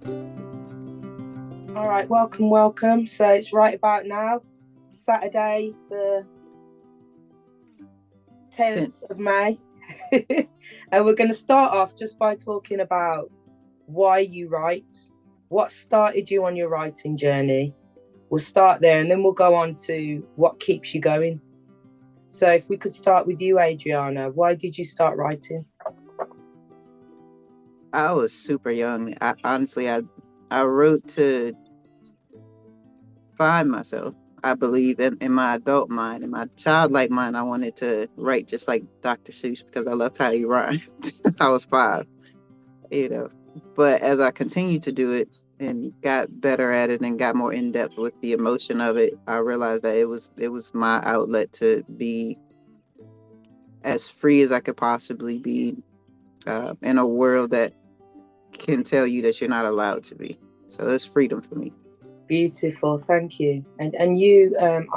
All right, welcome. So it's right about now, Saturday, the 10th of May. And we're going to start off just by talking about why you write, what started you on your writing journey. We'll start there and then we'll go on to what keeps you going. So if we could start with you, Adriana, why did you start writing? I was super young. I wrote to find myself. I believe in my adult mind, in my childlike mind, I wanted to write just like Dr. Seuss because I loved how he rhymed. I was 5, you know. But as I continued to do it and got better at it and got more in depth with the emotion of it, I realized that it was my outlet to be as free as I could possibly be in a world that can tell you that you're not allowed to be. So it's freedom for me. Beautiful, thank you. And you, I.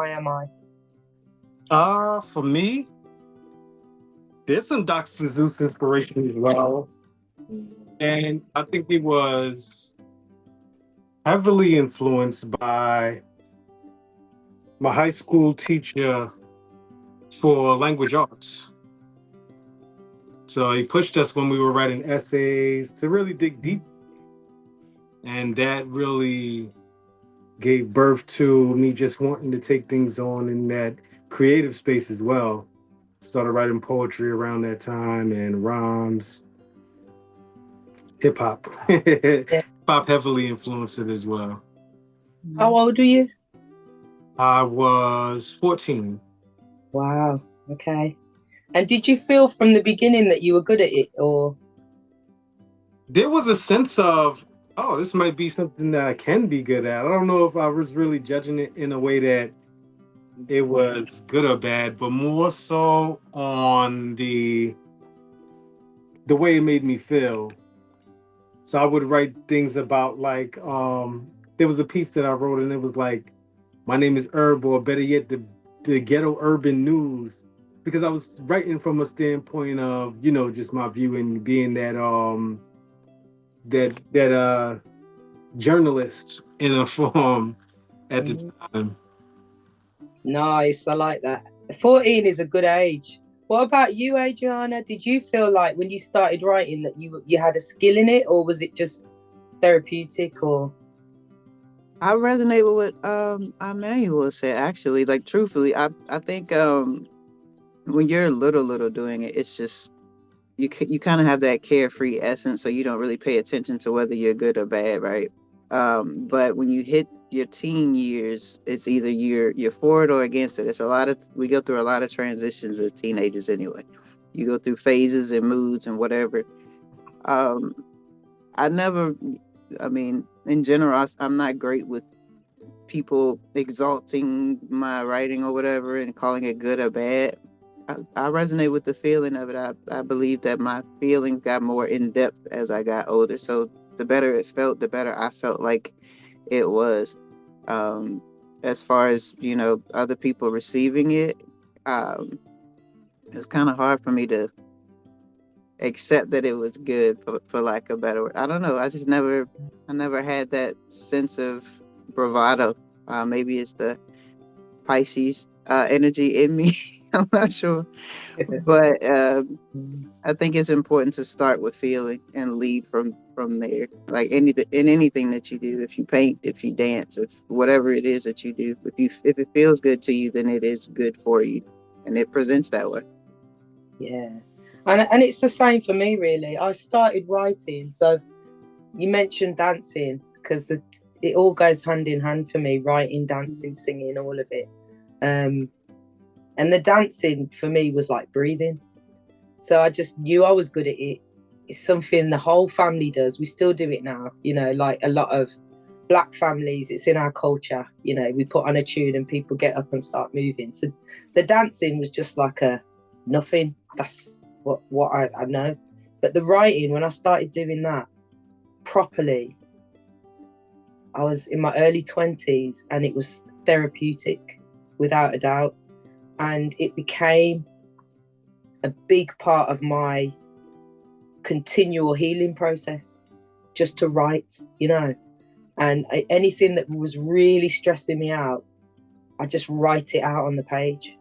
For me, there's some Dr. Zeus inspiration as well. And I think it was heavily influenced by my high school teacher for language arts. So he pushed us when we were writing essays to really dig deep. And that really gave birth to me just wanting to take things on in that creative space as well. Started writing poetry around that time and rhymes, hip hop. Yeah. Hip hop heavily influenced it as well. How old are you? I was 14. Wow, okay. And did you feel from the beginning that you were good at it, or? There was a sense of, oh, this might be something that I can be good at. I don't know if I was really judging it in a way that it was good or bad, but more so on the way it made me feel. So I would write things about like there was a piece that I wrote and it was like my name is Herb, or better yet the ghetto urban news, because I was writing from a standpoint of, just my view and being that journalist in a form at the time. Nice, I like that. 14 is a good age. What about you, Adriana? Did you feel like when you started writing that you had a skill in it, or was it just therapeutic, or? I resonate with what Emmanuel said actually. Like truthfully, I think when you're little doing it, it's just you kind of have that carefree essence, so you don't really pay attention to whether you're good or bad, right? But when you hit your teen years, it's either you're for it or against it. We go through a lot of transitions as teenagers anyway. You go through phases and moods and whatever. Um, I never, I mean, in general, I'm not great with people exalting my writing or whatever and calling it good or bad. I resonate with the feeling of it. I believe that my feelings got more in depth as I got older. So the better it felt, the better I felt like it was. Um, as far as, other people receiving it, um, it was kind of hard for me to accept that it was good for lack of better word. I don't know. I never had that sense of bravado. Maybe it's the Pisces energy in me. I'm not sure, but I think it's important to start with feeling and lead from there. Like anything that you do, if you paint, if you dance, if whatever it is that you do, if it feels good to you, then it is good for you, and it presents that way. Yeah. And it's the same for me, really. I started writing. So you mentioned dancing, because it all goes hand in hand for me, writing, dancing, singing, all of it. And the dancing for me was like breathing. So I just knew I was good at it. It's something the whole family does. We still do it now, like a lot of Black families, it's in our culture. We put on a tune and people get up and start moving. So the dancing was just like a nothing. That's what I know. But the writing, when I started doing that properly, I was in my early 20s and it was therapeutic without a doubt. And it became a big part of my continual healing process. just to write, you know. And anything that was really stressing me out, I just write it out on the page.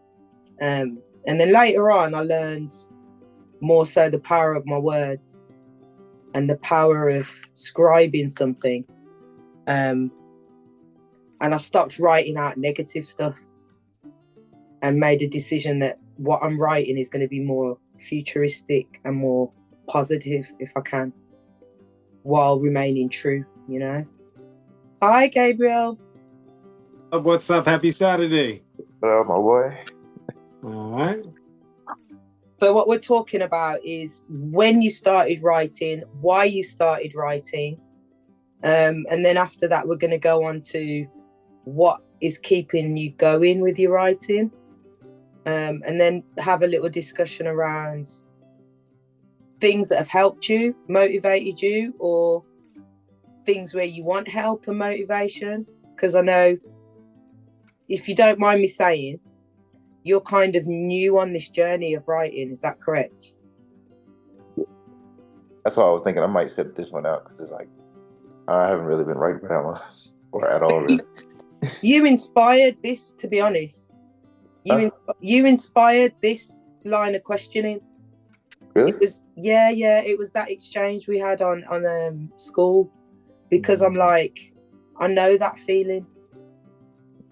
And then later on, I learned more so the power of my words and the power of scribing something. And I stopped writing out negative stuff and made a decision that what I'm writing is going to be more futuristic and more positive if I can, while remaining true, you know. Hi, Gabriel. What's up? Happy Saturday. My boy. All right. So what we're talking about is when you started writing, why you started writing, and then after that, we're going to go on to what is keeping you going with your writing, and then have a little discussion around things that have helped you, motivated you, or things where you want help and motivation. Because I know, if you don't mind me saying, you're kind of new on this journey of writing. Is that correct? That's why I was thinking I might set this one out, because it's like I haven't really been writing that one or at all. Really. You inspired this, to be honest. You inspired this line of questioning. Really? It was it was that exchange we had on school, because I'm like, I know that feeling.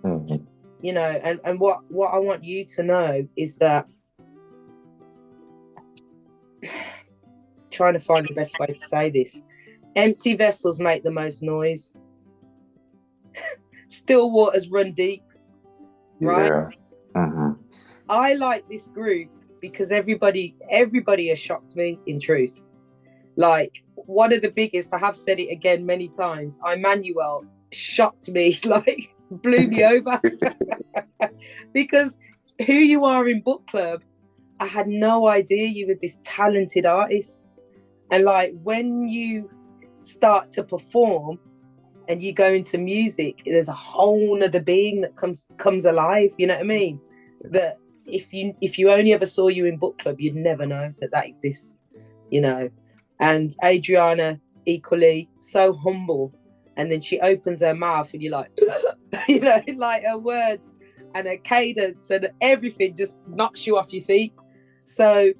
Mm-hmm. You know, and what I want you to know is that, trying to find the best way to say this, empty vessels make the most noise. Still waters run deep, right? Yeah. Mm-hmm. I like this group because everybody has shocked me, in truth. Like, one of the biggest, I have said it again many times, Emmanuel shocked me, like blew me over. Because who you are in book club, I had no idea you were this talented artist. And like, when you start to perform and you go into music, there's a whole nother being that comes alive, you know what I mean? That if you only ever saw you in book club, you'd never know that exists, you know. And Adriana, equally, so humble, and then she opens her mouth and you're like, you know, like her words and her cadence and everything just knocks you off your feet. So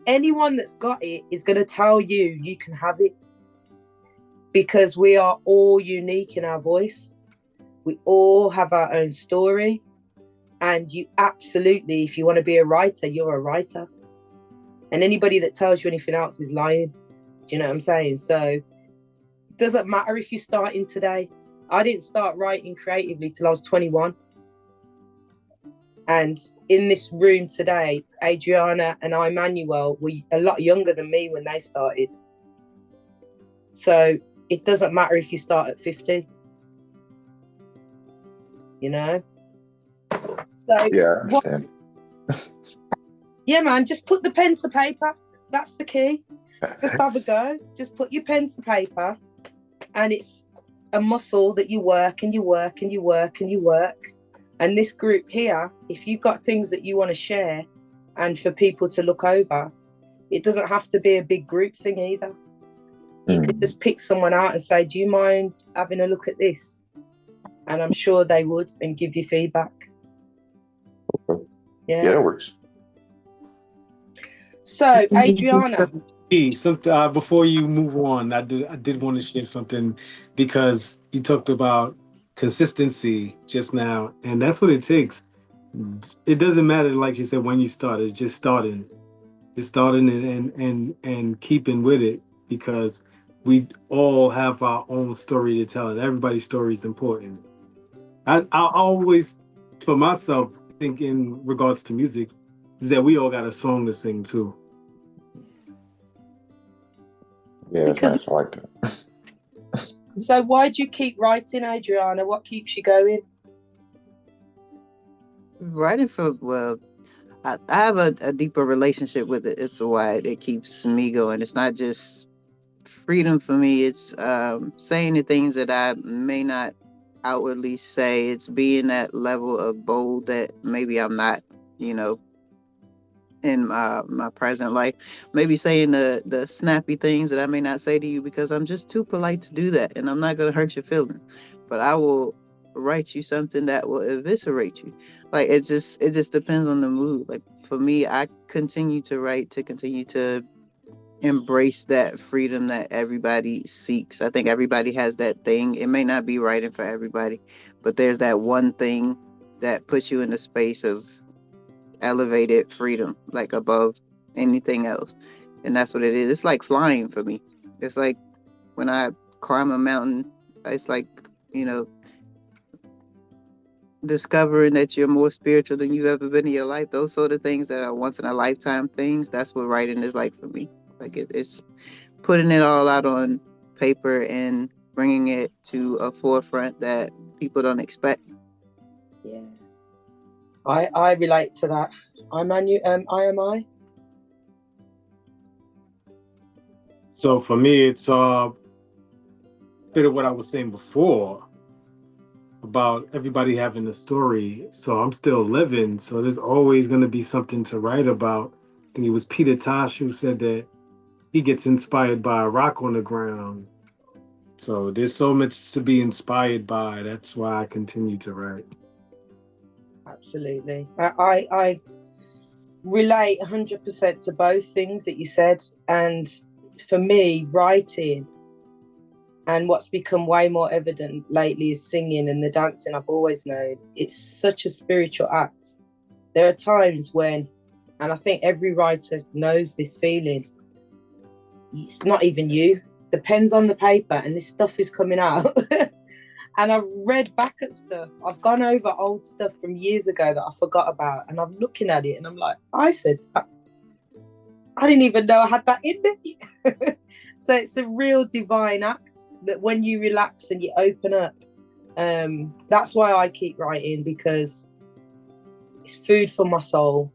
anyone that's got it is going to tell you can have it, because we are all unique in our voice. We all have our own story. And you absolutely, if you want to be a writer, you're a writer. And anybody that tells you anything else is lying. Do you know what I'm saying? So it doesn't matter if you're starting today. I didn't start writing creatively till I was 21. And in this room today, Adriana and Emmanuel were a lot younger than me when they started. So it doesn't matter if you start at 50. You know? So Yeah, I understand. Yeah, man, just put the pen to paper. That's the key. Just have a go. Just put your pen to paper, and it's a muscle that you work and you work and you work and you work. And this group here, if you've got things that you want to share and for people to look over, it doesn't have to be a big group thing either. You could just pick someone out and say, do you mind having a look at this? And I'm sure they would, and give you feedback. Okay. Yeah, that works. So, Adriana. Before you move on, I did want to share something, because you talked about consistency just now, and that's what it takes. It doesn't matter, like you said, when you start. It's just starting. It's starting and keeping with it, because we all have our own story to tell, and everybody's story is important. I always, for myself, think in regards to music, is that we all got a song to sing too. Yeah, that's nice. I like that. So why do you keep writing, Adriana? What keeps you going? Writing I have a deeper relationship with it. It's why it keeps me going. It's not just freedom for me. It's saying the things that I may not outwardly say. It's being that level of bold that maybe I'm not, you know, in my present life. Maybe saying the snappy things that I may not say to you because I'm just too polite to do that, and I'm not gonna hurt your feelings. But I will write you something that will eviscerate you. Like it just depends on the mood. Like for me, I continue to write to continue to embrace that freedom that everybody seeks. I think everybody has that thing. It may not be writing for everybody, but there's that one thing that puts you in the space of elevated freedom, like above anything else. And that's what it is. It's like flying for me. It's like when I climb a mountain, it's like, you know, discovering that you're more spiritual than you've ever been in your life. Those sort of things that are once in a lifetime things. That's what writing is like for me. Like it's putting it all out on paper and bringing it to a forefront that people don't expect. Yeah, I relate to that. I. So for me, it's a bit of what I was saying before about everybody having a story. So I'm still living. So there's always going to be something to write about. I think it was Peter Tosh who said that he gets inspired by a rock on the ground. So there's so much to be inspired by. That's why I continue to write. Absolutely. I relate 100% to both things that you said. And for me, writing and what's become way more evident lately is singing and the dancing. I've always known it's such a spiritual act. There are times when, and I think every writer knows this feeling, it's not even you. The pen's on the paper and this stuff is coming out. And I've read back at stuff. I've gone over old stuff from years ago that I forgot about. And I'm looking at it and I'm like, I said that. I didn't even know I had that in me. So it's a real divine act that when you relax and you open up, that's why I keep writing, because it's food for my soul.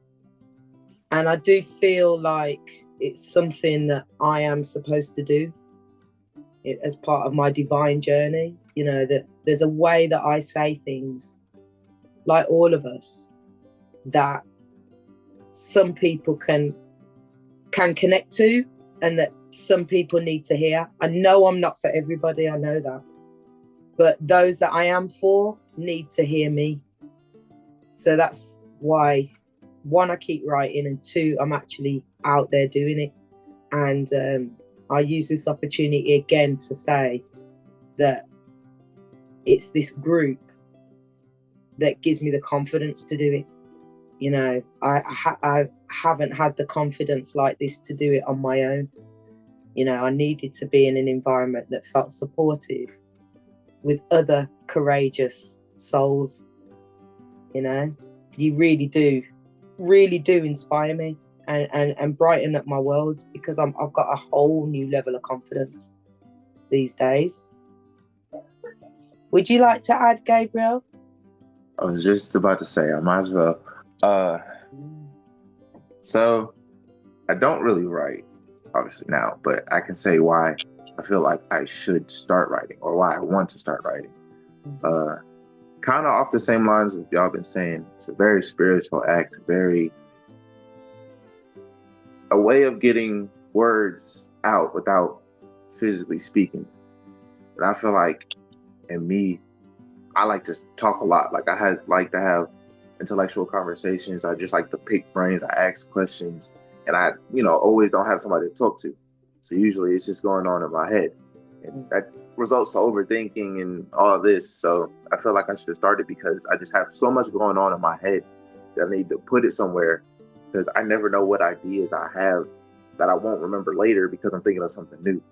And I do feel like it's something that I am supposed to do as part of my divine journey. You know, that there's a way that I say things, like all of us, that some people can connect to and that some people need to hear. I know I'm not for everybody, I know that. But those that I am for need to hear me. So that's why, one, I keep writing, and two, I'm actually out there doing it. And I use this opportunity again to say that it's this group that gives me the confidence to do it. You know, I haven't had the confidence like this to do it on my own. You know, I needed to be in an environment that felt supportive with other courageous souls. You know, you really do inspire me and brighten up my world, because I've got a whole new level of confidence these days. Would you like to add, Gabriel? I was just about to say, I might as well. So I don't really write, obviously, now, but I can say why I feel like I should start writing, or why I want to start writing. Kind of off the same lines as y'all been saying. It's a very spiritual act, a way of getting words out without physically speaking. And I feel like, in me, I like to talk a lot. Like I like to have intellectual conversations. I just like to pick brains. I ask questions, and I, always don't have somebody to talk to. So usually it's just going on in my head, and that results to overthinking and all this. So I feel like I should have started, because I just have so much going on in my head that I need to put it somewhere, because I never know what ideas I have that I won't remember later because I'm thinking of something new.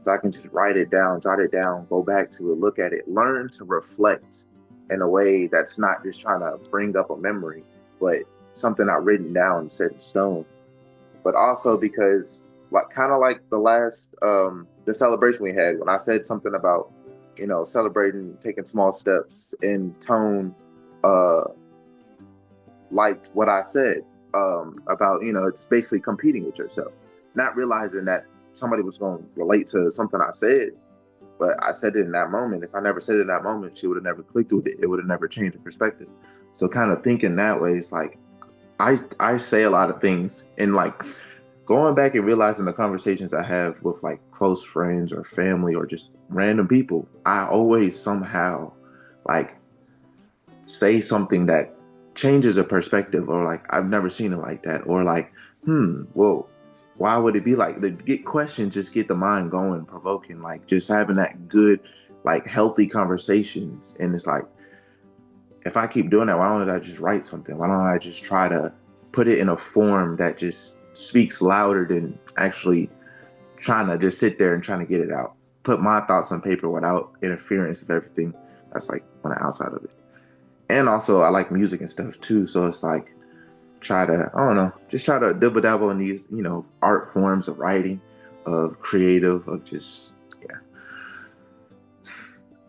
So I can just write it down, jot it down, go back to it, look at it, learn to reflect in a way that's not just trying to bring up a memory, but something I've written down, set in stone. But also because, kind of like the last, the celebration we had, when I said something about, celebrating, taking small steps, in tone, liked what I said about, it's basically competing with yourself, not realizing that somebody was going to relate to something I said, but I said it in that moment. If I never said it in that moment, she would have never clicked with it. It would have never changed her perspective. So kind of thinking that way, it's like, I say a lot of things, and like going back and realizing the conversations I have with like close friends or family or just random people, I always somehow like say something that changes a perspective, or like I've never seen it like that, or like well, why would it be like the get questions just get the mind going, provoking, like just having that good like healthy conversations. And it's like, if I keep doing that, why don't I just write something? Why don't I just try to put it in a form that just speaks louder than actually trying to just sit there and trying to get it out, put my thoughts on paper without interference of everything that's like on the outside of it. And also I like music and stuff too, so it's like try to, I don't know, just try to dibble dabble in these, art forms of writing, of creative, of just, yeah.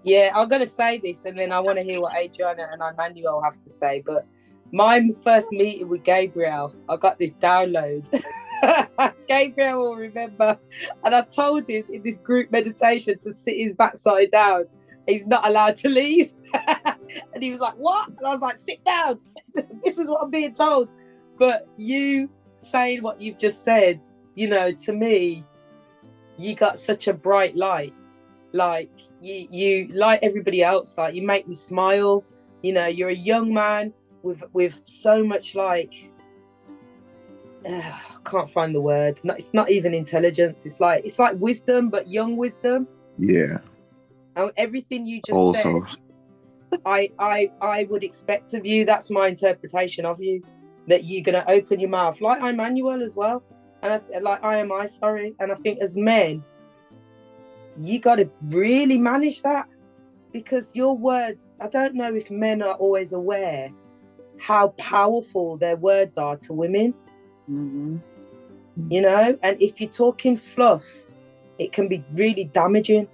Yeah, I'm going to say this, and then I want to hear what Adriana and Emmanuel have to say. But my first meeting with Gabriel, I got this download. Gabriel will remember. And I told him in this group meditation to sit his backside down. He's not allowed to leave. And he was like, what? And I was like, sit down. This is what I'm being told. But you saying what you've just said, to me, you got such a bright light. Like you like everybody else, like you make me smile. You're a young man with so much like I can't find the word. It's not even intelligence. It's like wisdom, but young wisdom. Yeah. And everything you just Also said, I would expect of you. That's my interpretation of you. That you're gonna open your mouth, like Emmanuel as well, and sorry. And I think as men, you got to really manage that, because your words, I don't know if men are always aware how powerful their words are to women. Mm-hmm. And if you're talking fluff, it can be really damaging,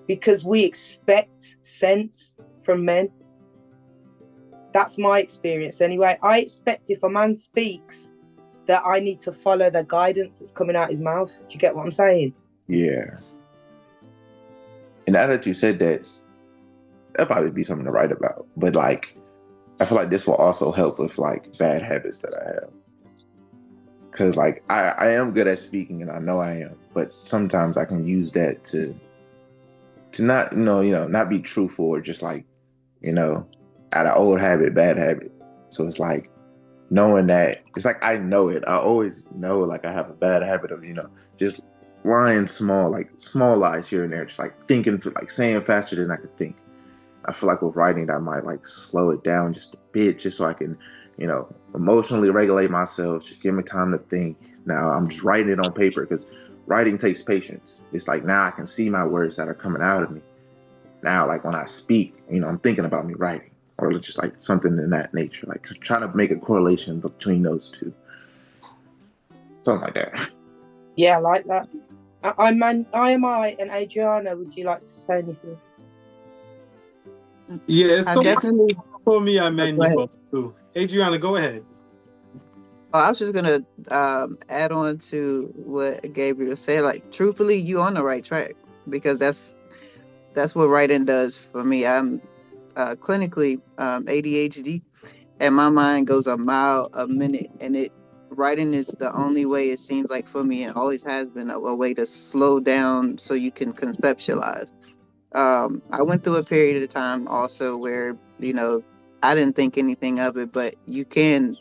because we expect sense from men. That's my experience anyway. I expect if a man speaks that I need to follow the guidance that's coming out his mouth. Do you get what I'm saying? Yeah. And now that you said that, that'd probably be something to write about. But like, I feel like this will also help with like bad habits that I have. Cause like I am good at speaking, and I know I am, but sometimes I can use that to not not be truthful, or just like out of old habit, bad habit. So it's like knowing that, it's like I know it. I always know like I have a bad habit of just lying like small lies here and there, just like thinking, like saying faster than I could think. I feel like with writing, I might like slow it down just a bit, just so I can, emotionally regulate myself, just give me time to think. Now I'm just writing it on paper, because writing takes patience. It's like now I can see my words that are coming out of me. Now, like when I speak, I'm thinking about me writing, or just like something in that nature, like trying to make a correlation between those two. Something like that. Yeah, I like that. I and Adriana, would you like to say anything? Yeah, I so definitely. for me, I Go mean, ahead. too. Adriana, go ahead. I was just gonna add on to what Gabriel said. Like, truthfully, you on the right track, because that's what writing does for me. I'm clinically ADHD, and my mind goes a mile a minute, and writing is the only way, it seems like, for me, and always has been a way to slow down so you can conceptualize. I went through a period of time also where I didn't think anything of it, but you can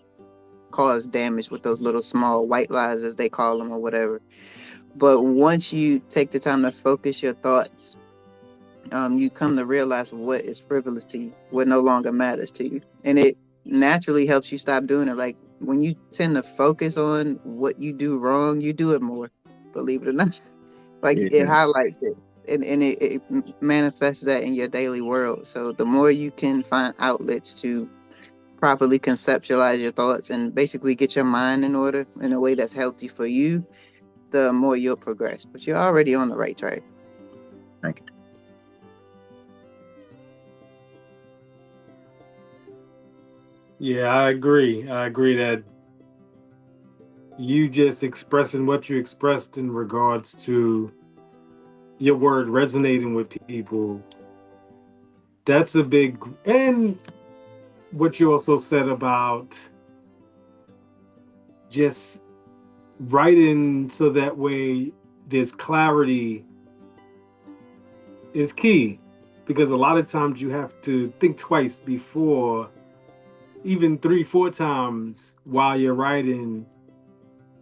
cause damage with those little small white lies, as they call them, or whatever. But once you take the time to focus your thoughts, you come to realize what is frivolous to you, what no longer matters to you, and it naturally helps you stop doing it. Like, when you tend to focus on what you do wrong, you do it more, believe it or not. Like, it Yeah. highlights it, and it manifests that in your daily world. So the more you can find outlets to properly conceptualize your thoughts and basically get your mind in order in a way that's healthy for you, the more you'll progress. But you're already on the right track. Thank you. Yeah, I agree. I agree that you just expressing what you expressed in regards to your word resonating with people. That's a big, and what you also said about just writing so that way there's clarity is key, because a lot of times you have to think twice before, even 3-4 times while you're writing,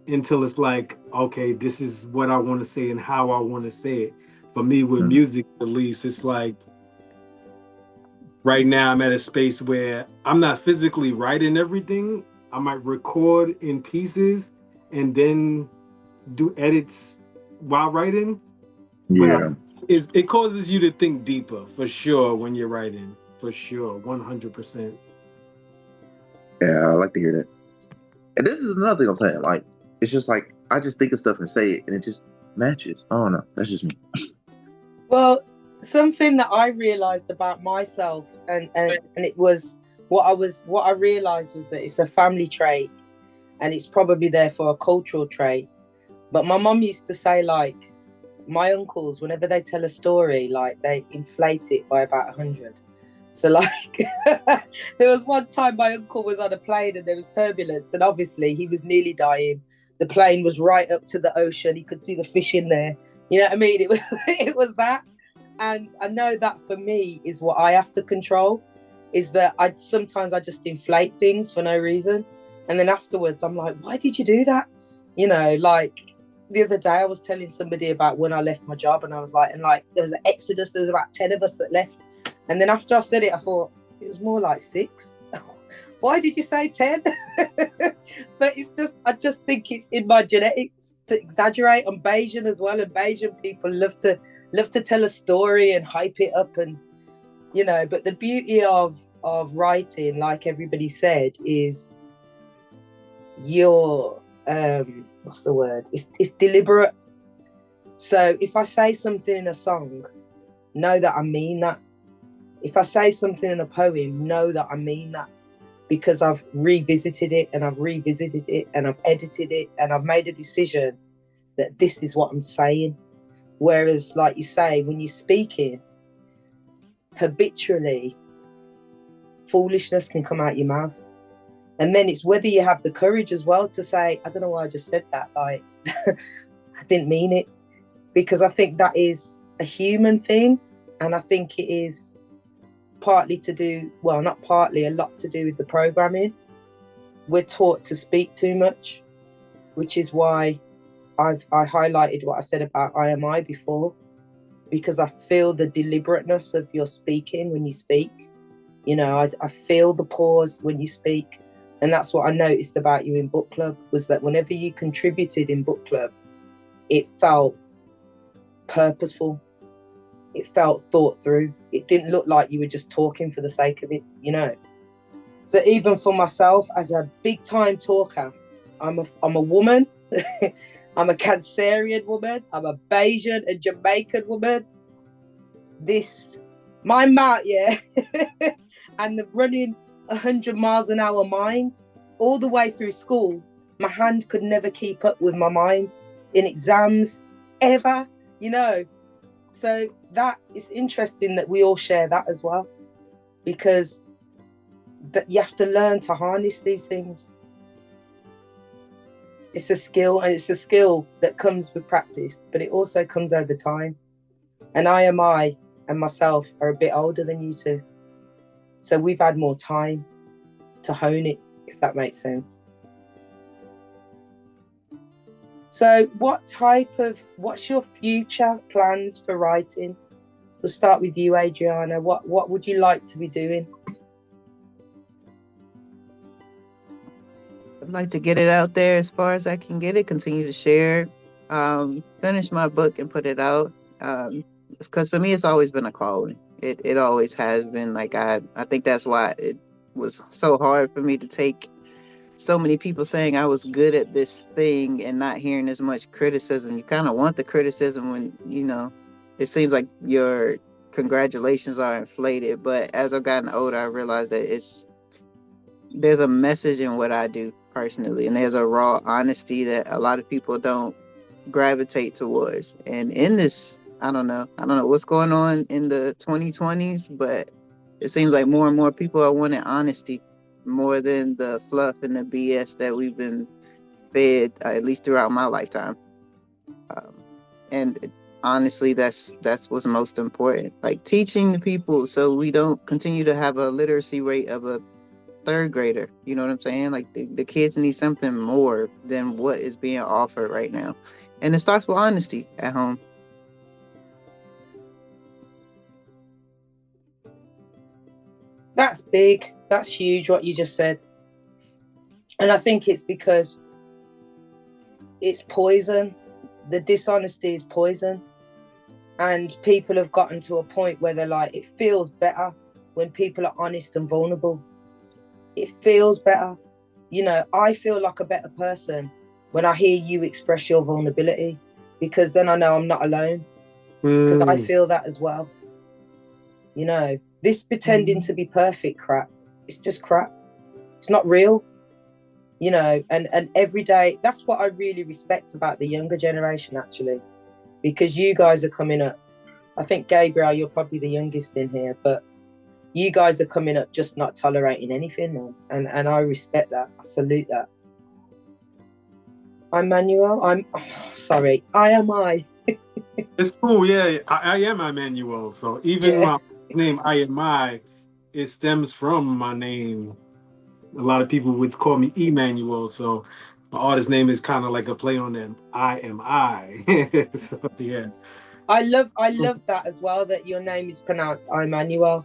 until it's like, okay, this is what I want to say and how I want to say it. For me, with music, at least, it's like right now I'm at a space where I'm not physically writing everything. I might record in pieces and then do edits while writing. Yeah. But it causes you to think deeper, for sure, when you're writing. For sure, 100%. Yeah, I like to hear that. And this is another thing I'm saying. Like, it's just like I just think of stuff and say it, and it just matches. I don't know. That's just me. Well, something that I realized about myself, and it was what I realized was that it's a family trait, and it's probably therefore a cultural trait. But my mum used to say, like, my uncles, whenever they tell a story, like, they inflate it by about 100. So, like, there was one time my uncle was on a plane and there was turbulence, and obviously he was nearly dying. The plane was right up to the ocean. He could see the fish in there. You know what I mean? It was it was that. And I know that for me is what I have to control, is that sometimes I just inflate things for no reason. And then afterwards I'm like, why did you do that? You know, like the other day I was telling somebody about when I left my job, and I was like, and like there was an exodus, there was about 10 of us that left. And then after I said it, I thought it was more like 6. Why did you say 10? But it's just, I just think it's in my genetics to exaggerate. I'm Bayesian as well, and Bayesian people love to tell a story and hype it up, and you know. But the beauty of writing, like everybody said, is your what's the word? It's deliberate. So if I say something in a song, know that I mean that. If I say something in a poem, know that I mean that, because I've revisited it and I've revisited it and I've edited it and I've made a decision that this is what I'm saying. Whereas, like you say, when you're speaking, habitually, foolishness can come out your mouth. And then it's whether you have the courage as well to say, I don't know why I just said that. Like, I didn't mean it. Because I think that is a human thing. And I think it is partly to do, well, not partly, a lot to do with the programming. We're taught to speak too much, which is why I highlighted what I said about IMI before, because I feel the deliberateness of your speaking when you speak. You know, I feel the pause when you speak. And that's what I noticed about you in book club, was that whenever you contributed in book club, it felt purposeful. It felt thought through. It didn't look like you were just talking for the sake of it, you know. So even for myself, as a big time talker, I'm a woman. I'm a Cancerian woman. I'm a Bayesian and Jamaican woman. My mouth, yeah, and the running 100 miles an hour mind all the way through school, my hand could never keep up with my mind in exams ever, you know. So that is interesting that we all share that as well, because that you have to learn to harness these things. It's a skill, and it's a skill that comes with practice, but it also comes over time. And I and myself are a bit older than you two, so we've had more time to hone it, if that makes sense. So what's your future plans for writing? We'll start with you, Adriana. What would you like to be doing? I'd like to get it out there as far as I can get it, continue to share, finish my book and put it out. Because for me, it's always been a calling. It always has been. Like, I think that's why it was so hard for me to take so many people saying I was good at this thing and not hearing as much criticism. You kind of want the criticism when, you know, it seems like your congratulations are inflated. But as I've gotten older, I realized that there's a message in what I do personally, and there's a raw honesty that a lot of people don't gravitate towards. And in this, I don't know what's going on in the 2020s, but it seems like more and more people are wanting honesty more than the fluff and the BS that we've been fed, at least throughout my lifetime. And honestly, that's what's most important. Like teaching the people so we don't continue to have a literacy rate of a third grader. You know what I'm saying? Like the kids need something more than what is being offered right now. And it starts with honesty at home. That's big. That's huge, what you just said. And I think it's because it's poison. The dishonesty is poison. And people have gotten to a point where they're like, it feels better when people are honest and vulnerable. It feels better. You know, I feel like a better person when I hear you express your vulnerability, because then I know I'm not alone, because I feel that as well. You know, this pretending to be perfect crap, it's just crap. It's not real. You know, and every day, that's what I really respect about the younger generation, actually, because you guys are coming up. I think, Gabriel, you're probably the youngest in here, but you guys are coming up just not tolerating anything, man. And I respect that. I salute that. I'm Manuel. Sorry. I am I. It's cool, yeah. I am Emmanuel. So even my name, I am I, it stems from my name. A lot of people would call me Emmanuel, so my artist name is kind of like a play on them. I am I. So, yeah. I love that as well, that your name is pronounced Emmanuel.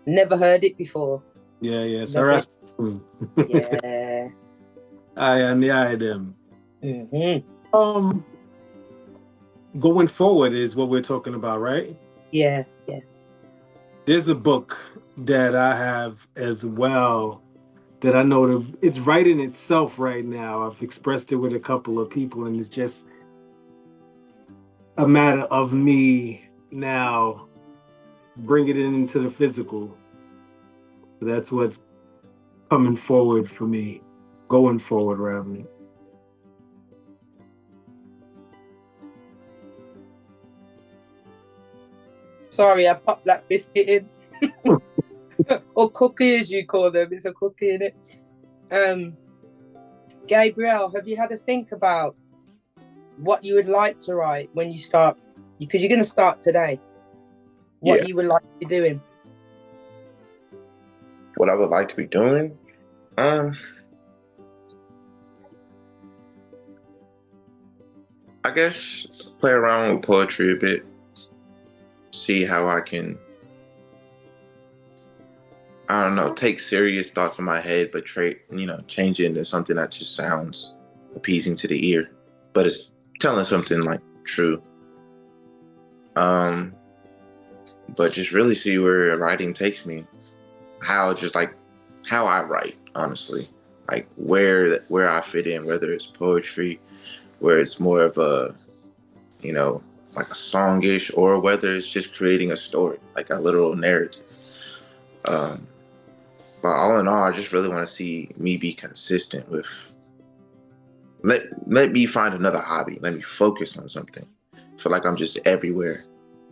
Never heard it before. Yeah. So that's yeah. I am the I them. Mm-hmm. Going forward is what we're talking about, right? Yeah. There's a book that I have as well that I know that it's writing itself right now. I've expressed it with a couple of people, and it's just a matter of me now bringing it into the physical. So that's what's coming forward for me, going forward, rather. Sorry, I popped that biscuit in. Or cookie, as you call them. It's a cookie, in it. Gabriel, have you had a think about what you would like to write when you start? Because you're going to start today. What you would like to be doing? What I would like to be doing? I guess play around with poetry a bit. See how I can, I don't know, take serious thoughts in my head, but change it into something that just sounds appeasing to the ear, but it's telling something like true. But just really see where writing takes me. How I write, honestly, like where I fit in, whether it's poetry, where it's more of a, like a songish, or whether it's just creating a story, like a literal narrative. But all in all, I just really want to see me be consistent with, let me find another hobby. Let me focus on something. I feel like I'm just everywhere.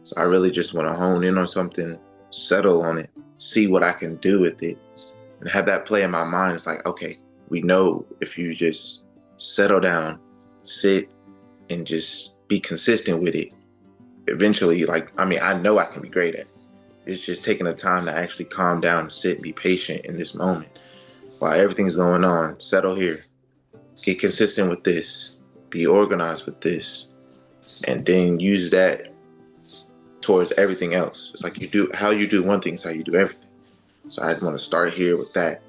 So I really just want to hone in on something, settle on it, see what I can do with it, and have that play in my mind. It's like, okay, we know if you just settle down, sit, and just be consistent with it, eventually, I know I can be great at it. It's just taking the time to actually calm down and sit and be patient in this moment. While everything's going on, settle here. Get consistent with this. Be organized with this. And then use that towards everything else. It's like how you do one thing is how you do everything. So I want to start here with that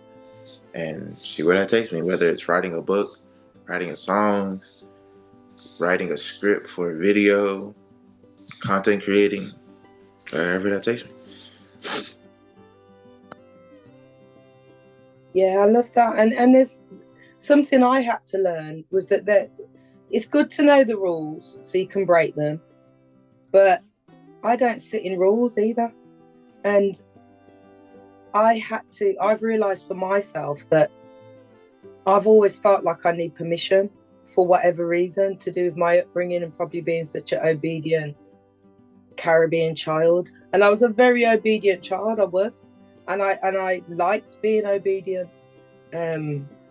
and see where that takes me, whether it's writing a book, writing a song, writing a script for a video, content creating, wherever that takes me. Yeah, I love that. And there's something I had to learn, was that it's good to know the rules so you can break them, but I don't sit in rules either. And I've realised for myself that I've always felt like I need permission for whatever reason, to do with my upbringing and probably being such an obedient Caribbean child. And I was a very obedient child, I was. And I liked being obedient.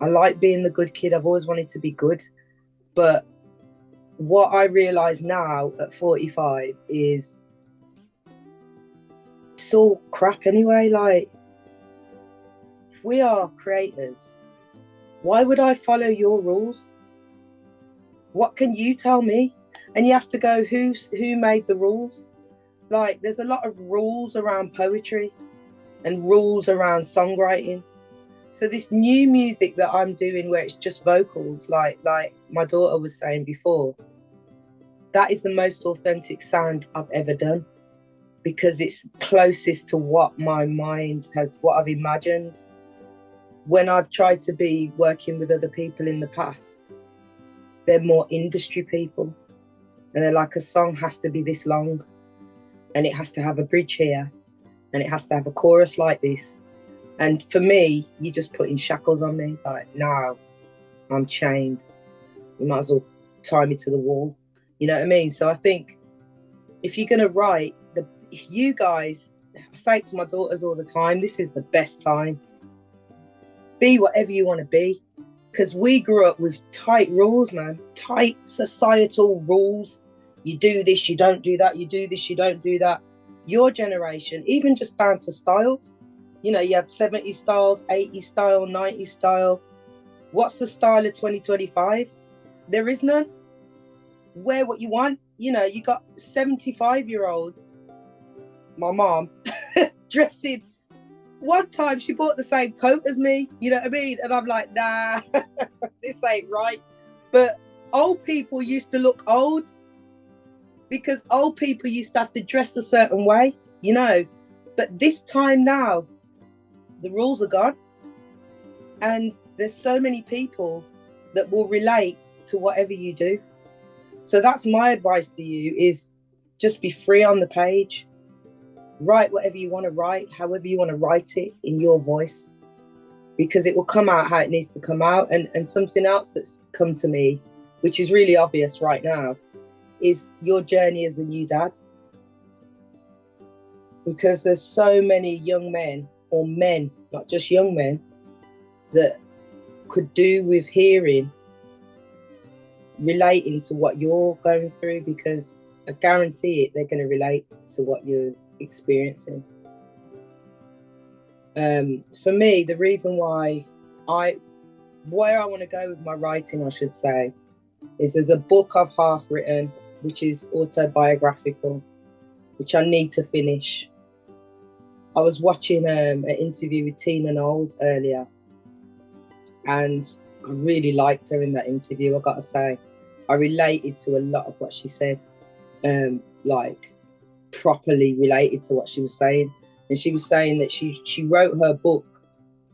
I like being the good kid. I've always wanted to be good. But what I realise now at 45 is it's all crap anyway. Like, if we are creators, why would I follow your rules? What can you tell me? And you have to go, who made the rules? Like, there's a lot of rules around poetry and rules around songwriting. So this new music that I'm doing where it's just vocals, like my daughter was saying before, that is the most authentic sound I've ever done, because it's closest to what my mind has, what I've imagined. When I've tried to be working with other people in the past, they're more industry people. And they're like, a song has to be this long, and it has to have a bridge here, and it has to have a chorus like this. And for me, you're just putting shackles on me. Like, now I'm chained. You might as well tie me to the wall. You know what I mean? So I think if you're going to write, you guys, I say it to my daughters all the time, this is the best time. Be whatever you want to be. Because we grew up with tight rules, man. Tight societal rules. You do this, you don't do that. You do this, you don't do that. Your generation, even just down to styles, you know, you have 70 styles, 80 style, 90 style. What's the style of 2025? There is none. Wear what you want. You know, you got 75-year-olds, my mom, dressing. One time she bought the same coat as me, you know what I mean? And I'm like, nah, this ain't right. But old people used to look old, because old people used to have to dress a certain way, you know. But this time now, the rules are gone. And there's so many people that will relate to whatever you do. So that's my advice to you, is just be free on the page. Write whatever you want to write, however you want to write it, in your voice, because it will come out how it needs to come out. And something else that's come to me, which is really obvious right now, is your journey as a new dad. Because there's so many young men, or men, not just young men, that could do with hearing, relating to what you're going through, because I guarantee it, they're going to relate to what you're experiencing. For me, the reason where I want to go with my writing, I should say, is there's a book I've half written, which is autobiographical, which I need to finish. I was watching an interview with Tina Knowles earlier, and I really liked her in that interview, I gotta say. I related to a lot of what she said, like properly related to what she was saying. And she was saying that she wrote her book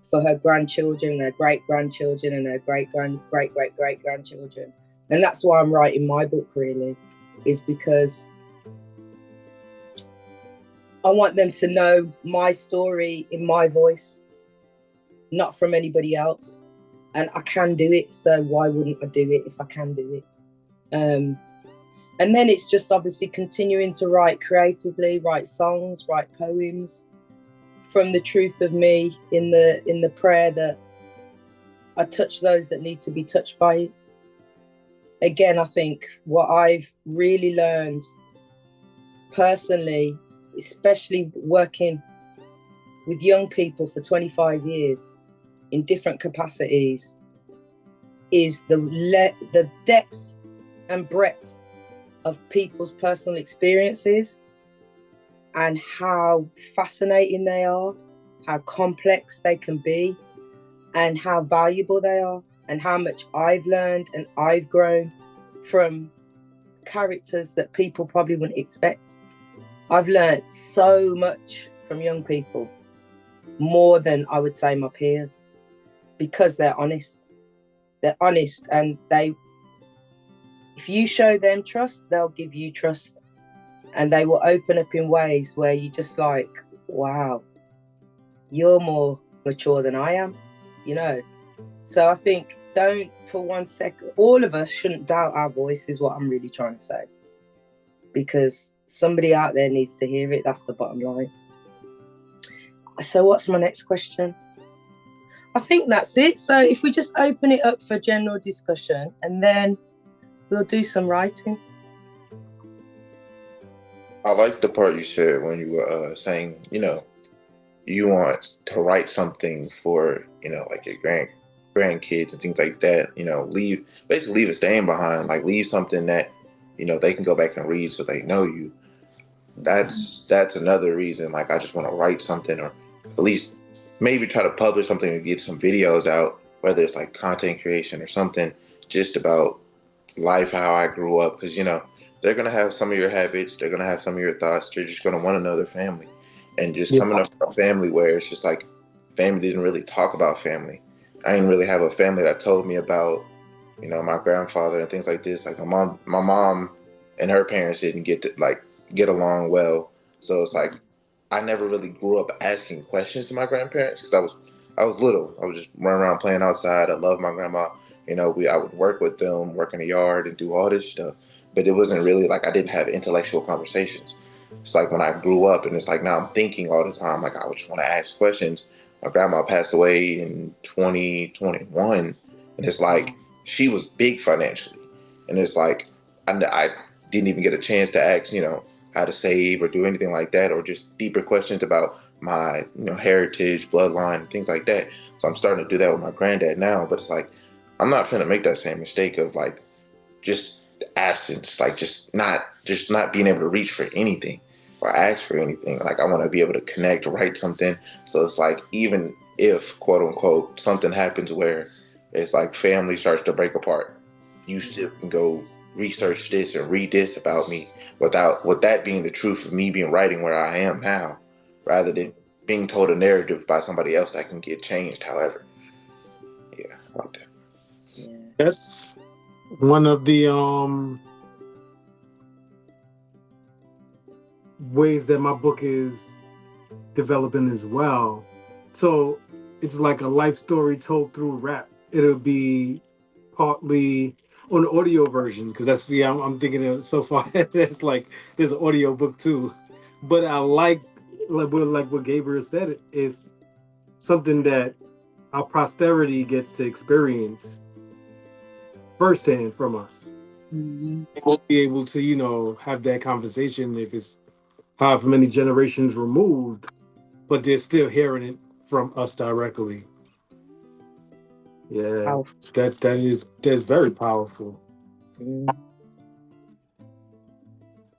for her grandchildren, her great-grandchildren, and her great-great-great-great-grandchildren. And that's why I'm writing my book, really, is because I want them to know my story in my voice, not from anybody else. And I can do it, so why wouldn't I do it if I can do it? And then it's just obviously continuing to write creatively, write songs, write poems from the truth of me, in the prayer that I touch those that need to be touched by it. Again, I think what I've really learned personally, especially working with young people for 25 years in different capacities, is the depth and breadth of people's personal experiences, and how fascinating they are, how complex they can be, and how valuable they are, and how much I've learned and I've grown from characters that people probably wouldn't expect. I've learned so much from young people, more than I would say my peers, because they're honest. They're honest, and if you show them trust, they'll give you trust, and they will open up in ways where you're just like, wow, you're more mature than I am, you know? So I think, don't for 1 second, all of us shouldn't doubt our voice, is what I'm really trying to say, because somebody out there needs to hear it. That's the bottom line. So what's my next question? I think that's it. So if we just open it up for general discussion, and then we'll do some writing. I like the part you said when you were saying, you want to write something for, like your grandkids and things like that. Leave a stain behind, like leave something that, they can go back and read so they know you. That's another reason. Like I just want to write something, or at least maybe try to publish something and get some videos out, whether it's like content creation or something, just about life, how I grew up, because they're gonna have some of your habits, they're gonna have some of your thoughts. They're just gonna want to know their family, and just coming up from a family where it's just like family didn't really talk about family. I didn't really have a family that told me about my grandfather and things like this. Like my mom and her parents didn't get along well, so it's like I never really grew up asking questions to my grandparents because I was little. I was just running around playing outside. I loved my grandma. I would work with them, work in the yard, and do all this stuff. But it wasn't really like I didn't have intellectual conversations. It's like when I grew up, and it's like now I'm thinking all the time. Like I just want to ask questions. My grandma passed away in 2021, and it's like she was big financially, and it's like I didn't even get a chance to ask, how to save or do anything like that, or just deeper questions about my heritage, bloodline, things like that. So I'm starting to do that with my granddad now, but it's like I'm not gonna make that same mistake of like just absence, like just not being able to reach for anything or ask for anything. Like I want to be able to connect, write something. So it's like even if quote unquote something happens where it's like family starts to break apart, you still can go research this and read this about me with that being the truth of me being writing where I am now, rather than being told a narrative by somebody else that can get changed. However, yeah, I like that. Yeah. That's one of the ways that my book is developing as well. So it's like a life story told through rap. It'll be partly on the audio version because I'm thinking of so far that's like there's an audio book too. But I like what Gabriel said. It's something that our posterity gets to experience firsthand from us. Mm-hmm. We'll be able to have that conversation if it's however many generations removed, but they're still hearing it from us directly. Yeah, Powerful. that's very powerful. Mm.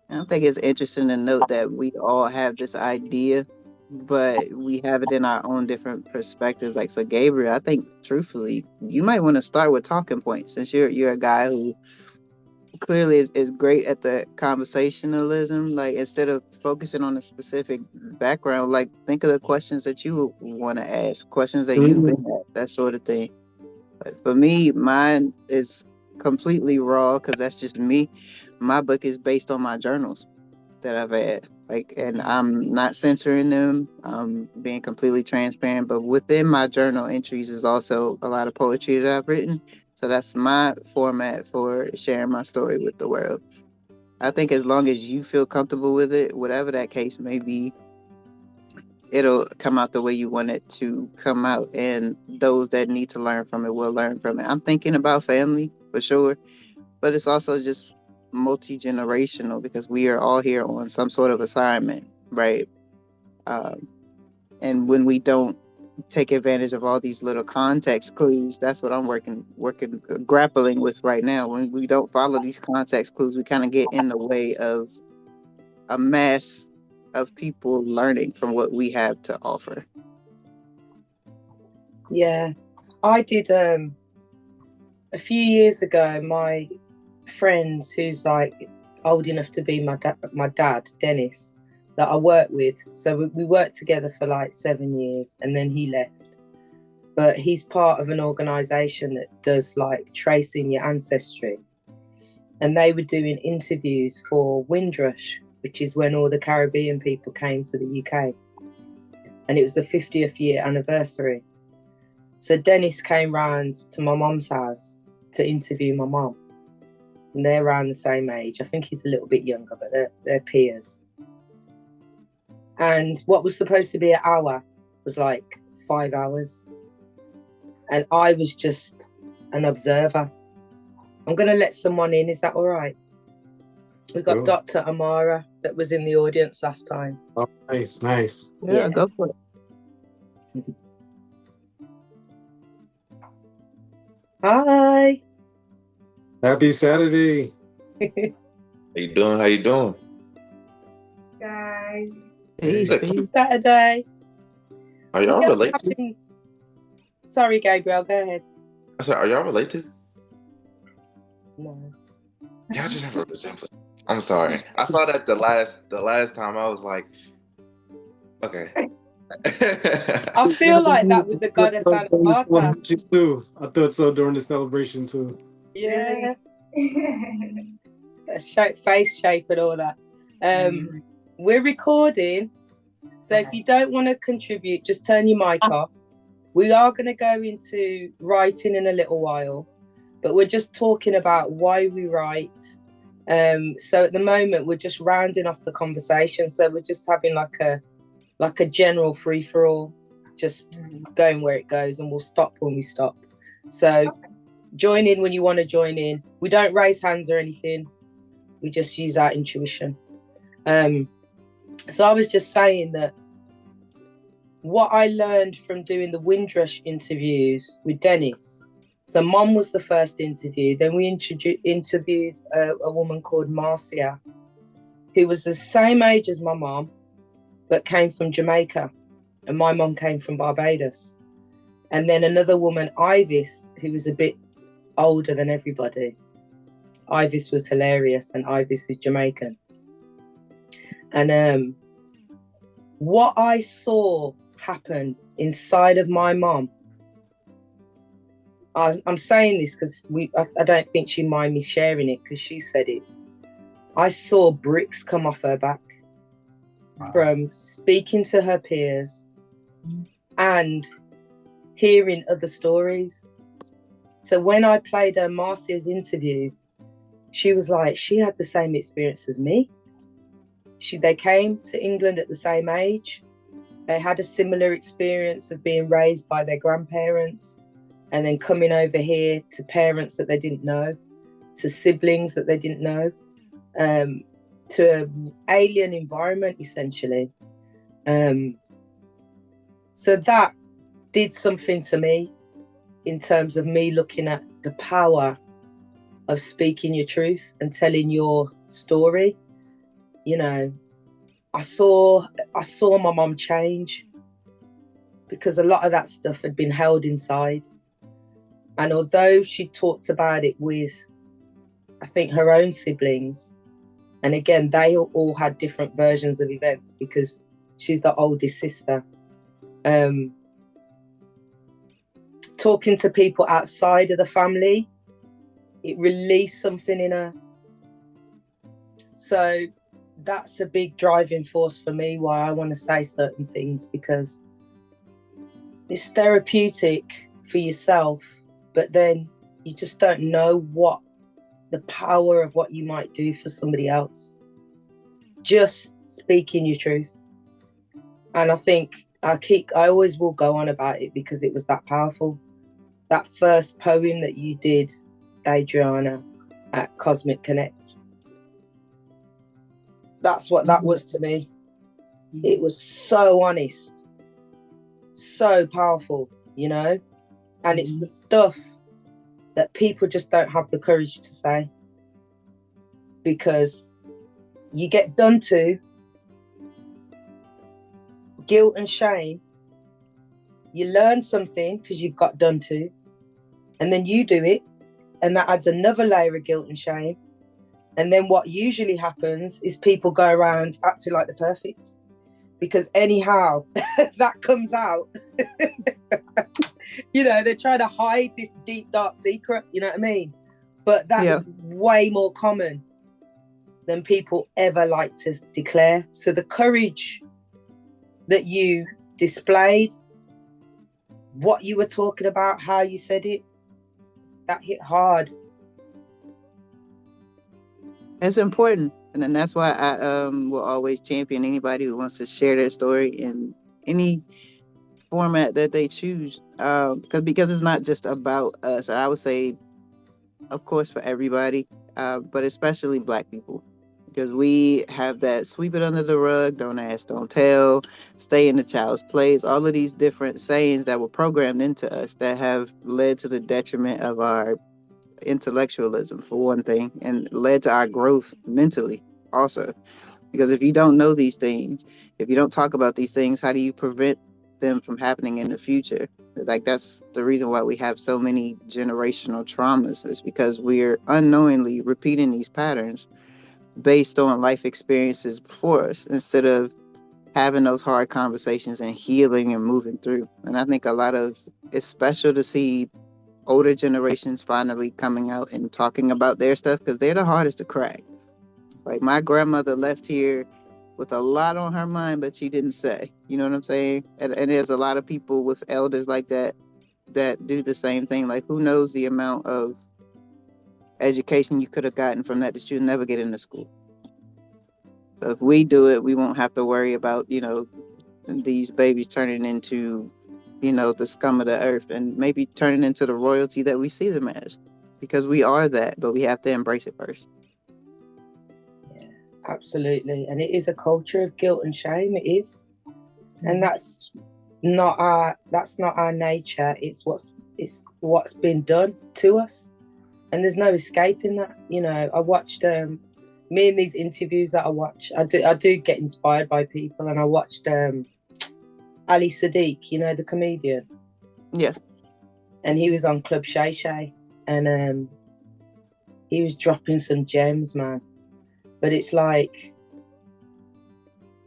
I think it's interesting to note that we all have this idea, but we have it in our own different perspectives. Like for Gabriel, I think truthfully, you might want to start with talking points since you're a guy who clearly is great at the conversationalism. Like instead of focusing on a specific background, like think of the questions that you want to ask, questions that you've been at, that sort of thing. But for me, mine is completely raw because that's just me. My book is based on my journals that I've had. Like, and I'm not censoring them. I'm being completely transparent. But within my journal entries is also a lot of poetry that I've written. So that's my format for sharing my story with the world. I think as long as you feel comfortable with it, whatever that case may be, it'll come out the way you want it to come out. And those that need to learn from it will learn from it. I'm thinking about family for sure, but it's also just multi-generational because we are all here on some sort of assignment, right? Um, and when we don't take advantage of all these little context clues, that's what I'm grappling with right now. When we don't follow these context clues, we kind of get in the way of a mass of people learning from what we have to offer. Yeah, I did a few years ago. My friend who's like old enough to be my dad, Dennis, that I worked with. So we worked together for like 7 years, and then he left. But he's part of an organisation that does like tracing your ancestry, and they were doing interviews for Windrush, which is when all the Caribbean people came to the UK, and it was the 50th year anniversary. So Dennis came round to my mum's house to interview my mum. And they're around the same age. I think he's a little bit younger, but they're peers. And what was supposed to be an hour was like 5 hours. and I was just an observer. I'm going to let someone in. Is that all right? We got Dr. Amara that was in the audience last time. Oh, nice. Yeah, go for it. Hi. Happy Saturday. How you doing? How you doing? Guys. Happy Saturday. Are y'all related? Sorry, Gabriel, go ahead. I said, are y'all related? No. Y'all just have a resemblance. I'm sorry. I saw that the last time. I was like, okay. I feel like that with the goddess Anahata. I thought so during the celebration too. Yeah. Face shape and all that. We're recording, so if you don't want to contribute, just turn your mic off. We are going to go into writing in a little while, but we're just talking about why we write. So at the moment, we're just rounding off the conversation. So we're just having like a general free-for-all, just going where it goes, and we'll stop when we stop. So join in when you want to join in. We don't raise hands or anything. We just use our intuition. So I was just saying that what I learned from doing the Windrush interviews with Dennis. So Mom was the first interview. Then we interviewed a woman called Marcia, who was the same age as my mom, but came from Jamaica. And my mom came from Barbados. And then another woman, Ivis, who was a bit older than everybody. Ivis was hilarious, and Ivis is Jamaican. And what I saw happen inside of my mom, I'm saying this because I don't think she'd mind me sharing it, because she said it. I saw bricks come off her back from speaking to her peers and hearing other stories. So when I played her Marcia's interview, she was like, she had the same experience as me. They came to England at the same age. They had a similar experience of being raised by their grandparents and then coming over here to parents that they didn't know, to siblings that they didn't know, to an alien environment, essentially. So that did something to me in terms of me looking at the power of speaking your truth and telling your story. You know, I saw my mom change, because a lot of that stuff had been held inside. And although she talked about it with, I think, her own siblings, and again, they all had different versions of events because she's the oldest sister. Talking to people outside of the family, it released something in her. So that's a big driving force for me, why I want to say certain things, because it's therapeutic for yourself, but then you just don't know what the power of what you might do for somebody else. Just speaking your truth. And I think I always will go on about it because it was that powerful. That first poem that you did, Adriana, at Cosmic Connect, that's what that was to me. It was so honest, so powerful, you know? And it's the stuff that people just don't have the courage to say, because you get done to, guilt and shame, you learn something because you've got done to, and then you do it, and that adds another layer of guilt and shame. And then what usually happens is people go around acting like they're perfect, because anyhow that comes out. You know, they're trying to hide this deep, dark secret, you know what I mean? But that is way more common than people ever like to declare. So the courage that you displayed, what you were talking about, how you said it, that hit hard. It's important. And then that's why I will always champion anybody who wants to share their story in any format that they choose, because it's not just about us. I would say, of course, for everybody, but especially Black people, because we have that sweep it under the rug, don't ask, don't tell, stay in the child's place. All of these different sayings that were programmed into us that have led to the detriment of our intellectualism, for one thing, and led to our growth mentally also. Because if you don't know these things, if you don't talk about these things, how do you prevent them from happening in the future? Like, that's the reason why we have so many generational traumas, is because we're unknowingly repeating these patterns based on life experiences before us, instead of having those hard conversations and healing and moving through. And I think it's special to see older generations finally coming out and talking about their stuff, because they're the hardest to crack. Like, my grandmother left here with a lot on her mind, but she didn't say. You know what I'm saying? And there's a lot of people with elders like that that do the same thing. Like, who knows the amount of education you could have gotten from that you'll never get into school. So if we do it, we won't have to worry about, these babies turning into, the scum of the earth, and maybe turning into the royalty that we see them as. Because we are that, but we have to embrace it first. Yeah, absolutely. And it is a culture of guilt and shame. It is. And that's not our nature. It's what's been done to us. And there's no escaping that. I watched me in these interviews that I watch, I do get inspired by people, and I watched Ali Sadiq, the comedian. Yeah. And he was on Club Shay Shay, and he was dropping some gems, man. But it's like,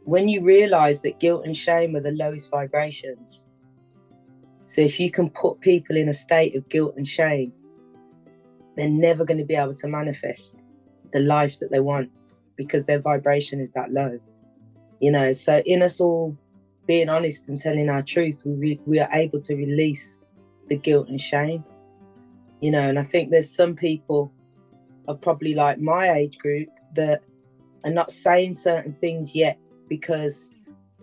when you realise that guilt and shame are the lowest vibrations, so if you can put people in a state of guilt and shame, they're never going to be able to manifest the life that they want, because their vibration is that low. So in us all being honest and telling our truth, we are able to release the guilt and shame. And I think there's some people of probably like my age group that are not saying certain things yet, because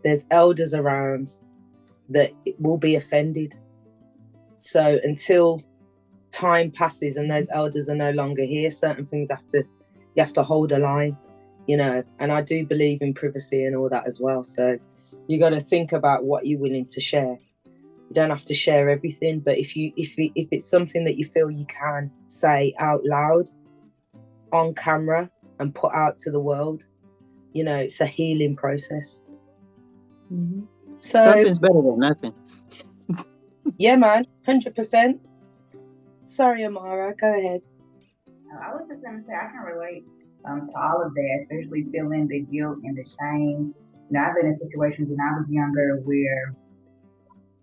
there's elders around that will be offended. So until time passes and those elders are no longer here, certain things you have to hold a line, and I do believe in privacy and all that as well. So you got to think about what you're willing to share. You don't have to share everything, but if it's something that you feel you can say out loud on camera and put out to the world, it's a healing process. Mm-hmm. So something's better than nothing. Yeah, man, 100%. Sorry, Amara, go ahead. I was just going to say, I can relate to all of that, especially feeling the guilt and the shame. I've been in situations when I was younger where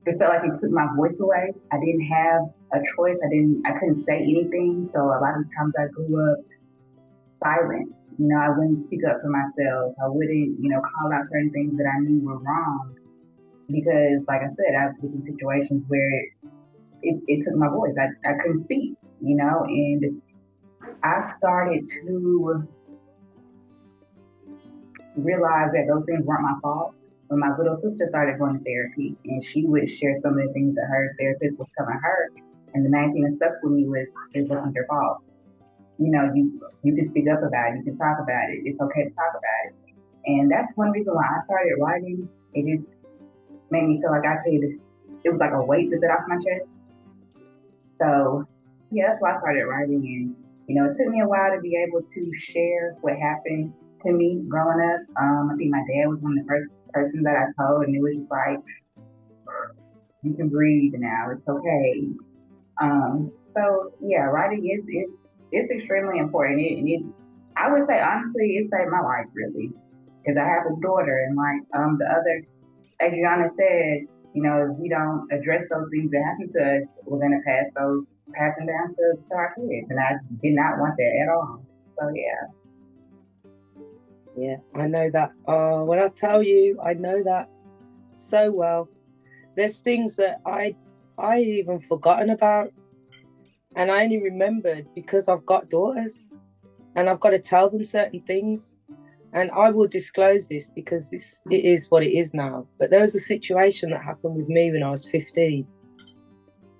it felt like it took my voice away. I didn't have a choice. I couldn't say anything. So a lot of times I grew up silent. I wouldn't speak up for myself. I wouldn't, call out certain things that I knew were wrong, because, like I said, I was in situations where it took my voice. I couldn't speak, and I started to realize that those things weren't my fault when my little sister started going to therapy, and she would share some of the things that her therapist was telling her. And the main thing that stuck with me was, it wasn't your fault. You can speak up about it. You can talk about it. It's okay to talk about it. And that's one reason why I started writing. It just made me feel like it was like a weight to get off my chest. So, yeah, that's why I started writing. And, it took me a while to be able to share what happened to me growing up. I think my dad was one of the first persons that I told, and it was just like, you can breathe now. It's okay. So, yeah, writing it's extremely important. I would say, honestly, it saved my life, really, because I have a daughter, and like the other Adriana said, if we don't address those things that happen to us, we're going to pass them down to our kids, and I did not want that at all. So yeah, I know that. When I tell you, I know that so well. There's things that I even forgotten about. And I only remembered because I've got daughters and I've got to tell them certain things. And I will disclose this because it is what it is now. But there was a situation that happened with me when I was 15.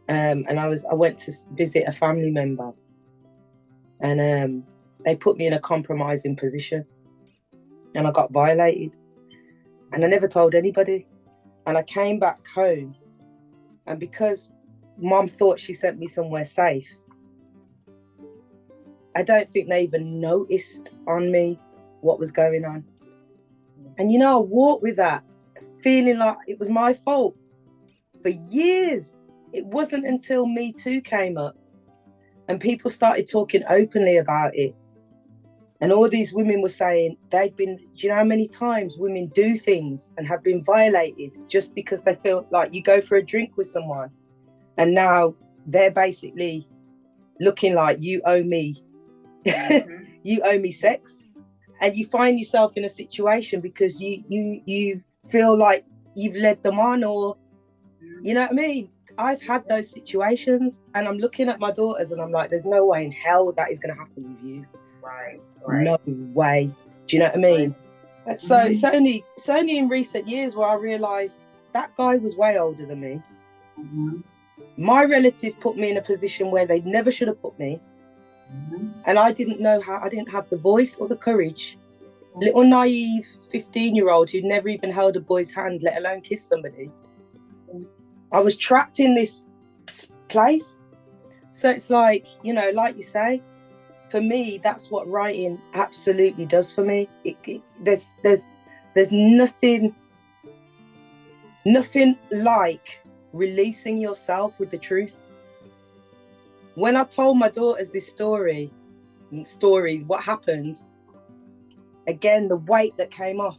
And I went to visit a family member. And they put me in a compromising position. And I got violated. And I never told anybody. And I came back home. And because Mom thought she sent me somewhere safe, I don't think they even noticed on me what was going on. And you know, I walked with that, feeling like it was my fault for years. It wasn't until Me Too came up and people started talking openly about it. And all these women were saying do you know how many times women do things and have been violated just because they feel like you go for a drink with someone and now they're basically looking like you owe me, you owe me sex. And you find yourself in a situation because you feel like you've led them on, or you know what I mean? I've had those situations and I'm looking at my daughters and I'm like, there's no way in hell that is going to happen with you. Right. No way. Do you know what I mean? Right. So it's only in recent years where I realised that guy was way older than me. My relative put me in a position where they never should have put me. And I didn't know how. I didn't have the voice or the courage. Little naive 15-year-old who'd never even held a boy's hand, let alone kiss somebody. I was trapped in this place. So it's like, you know, like you say, for me, that's what writing absolutely does for me. There's nothing like releasing yourself with the truth. When I told my daughters this story, what happened, again, the weight that came off,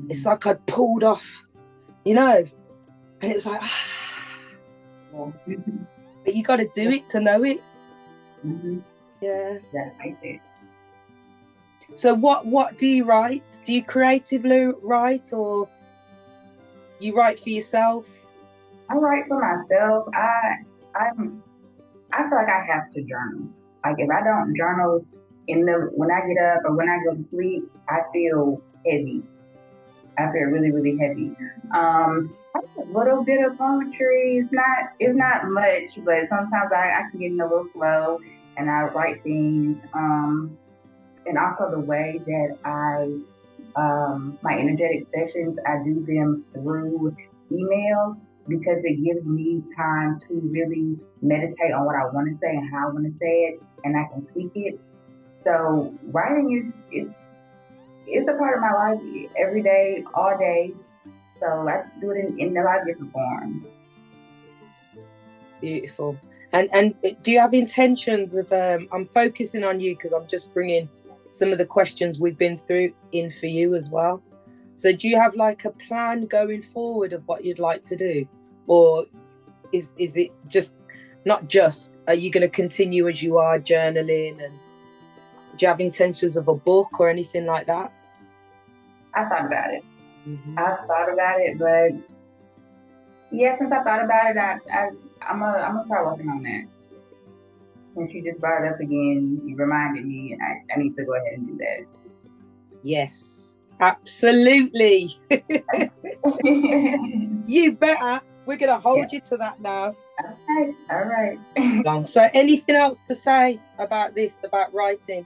it's like I'd pulled off, you know, and it's like, but you got to do it to know it. Yeah. Yeah, I see. So what do you write? Do you creatively write, or you write for yourself? I write for myself. I feel like I have to journal. Like if I don't journal when I get up or when I go to sleep, I feel heavy. I feel really, really heavy. I have a little bit of poetry. It's not much, but sometimes I can get in a little flow and I write things. And also the way that my energetic sessions, I do them through email because it gives me time to really meditate on what I want to say and how I want to say it, and I can tweak it. So writing is a part of my life every day, all day. So I do it in a lot of different forms. Beautiful. And do you have intentions of, I'm focusing on you because I'm just bringing some of the questions we've been through in for you as well. So do you have like a plan going forward of what you'd like to do? Or is it are you going to continue as you are journaling, and do you have intentions of a book or anything like that? I thought about it. I've thought about it, but yeah, since I thought about it, I'm gonna start working on that. Since you just brought it up again, you reminded me, and I need to go ahead and do that. Yes, absolutely. You better. We're gonna hold you to that now. Okay, all right. So anything else to say about this, about writing?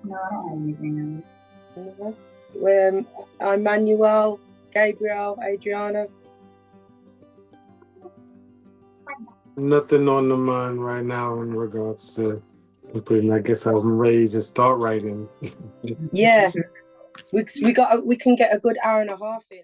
No, I don't have anything else. Emmanuel, Gabriel, Adriana? Nothing on the mind right now in regards to, I guess I'm ready to start writing. Yeah, we can get a good hour and a half in.